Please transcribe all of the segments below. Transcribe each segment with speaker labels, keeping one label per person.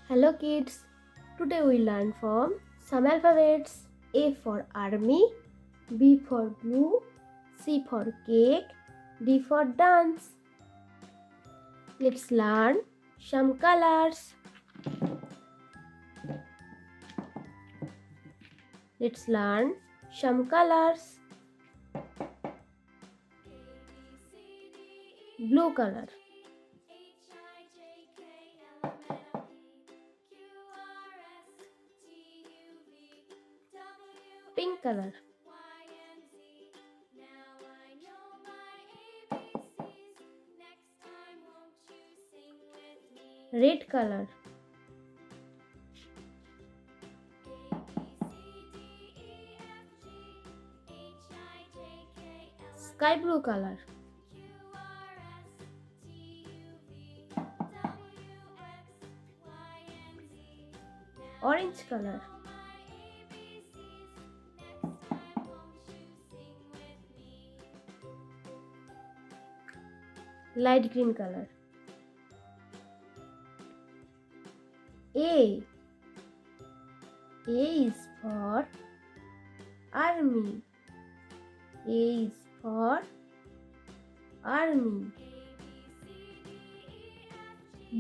Speaker 1: Hello kids, today we learn from some alphabets. A for army, B for blue, C for cake, D for dance. Let's learn some colors. Let's learn some colors. Blue color, pink color, red color, sky blue color, orange color, light green color. A is for army. A is for army.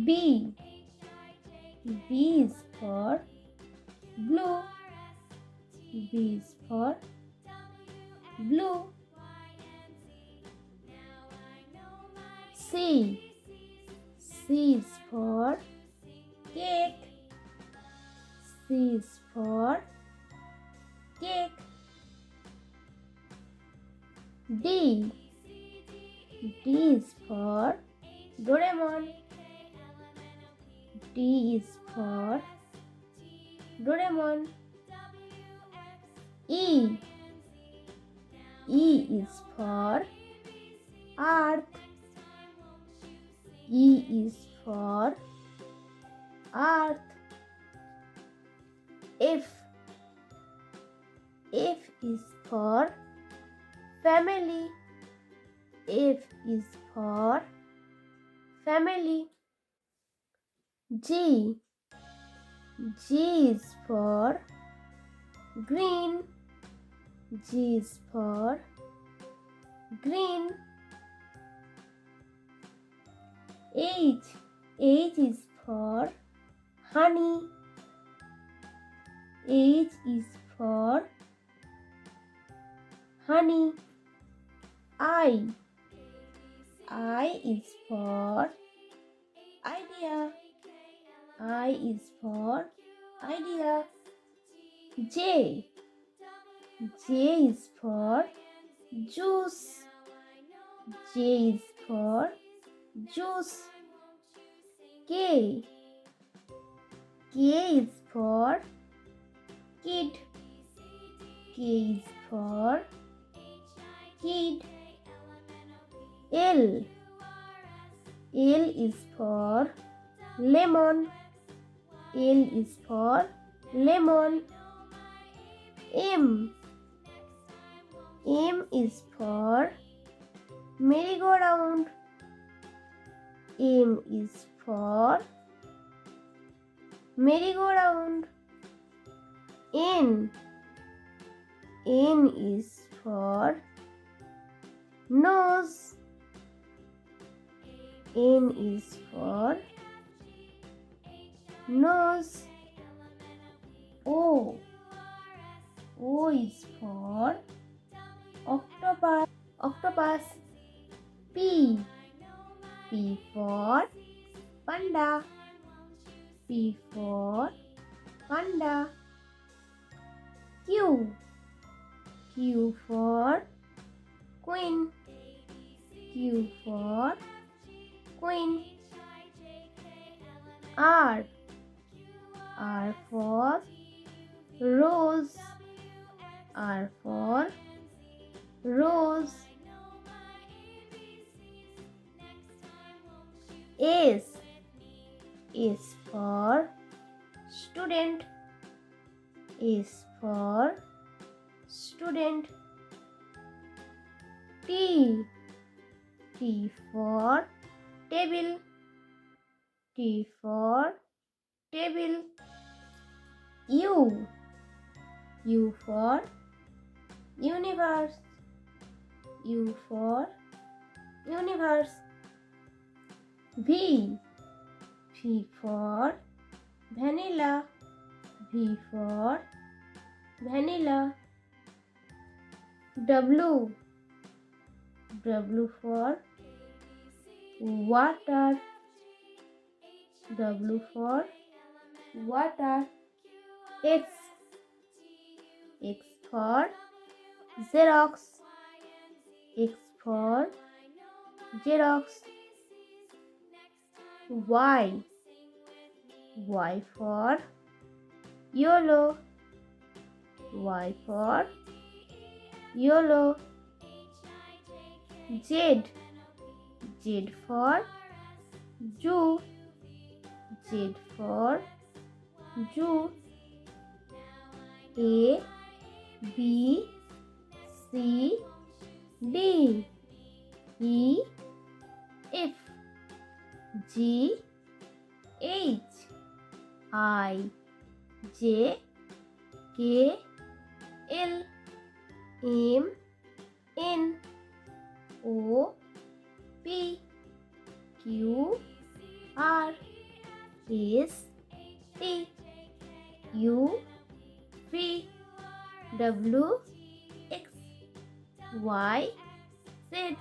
Speaker 1: B is for blue. B is for blue. C is for cake. C is for cake. D is for Doraemon. D is for Doraemon. E is for Earth. E is for Earth. F is for family. F is for family. G is for green. G is for green. H is for honey. H is for honey. I is for idea. I is for idea. J is for juice. J is for juice. K is for kid. K is for kid. L is for lemon. L is for lemon. M is for merry-go-round. M is for merry-go-round. N is for nose. N is for nose. O is for octopus. P for panda. P for panda. Q for queen. Q for queen. R for rose. R for rose. S is for student. S for student. T for table. T for table. table. U. U for universe. U for universe. V. V for vanilla. V for vanilla. W. W for water. W for water. X. X for Xerox. X for Xerox. Y. Y for YOLO. Y for YOLO. Z. Z for Zoo. Z for Zoo. A, B, C, D, E, F, G, H, I, J, K, L, M, N, O, P, Q, R, S, T, U, V, W, X, Y, Z.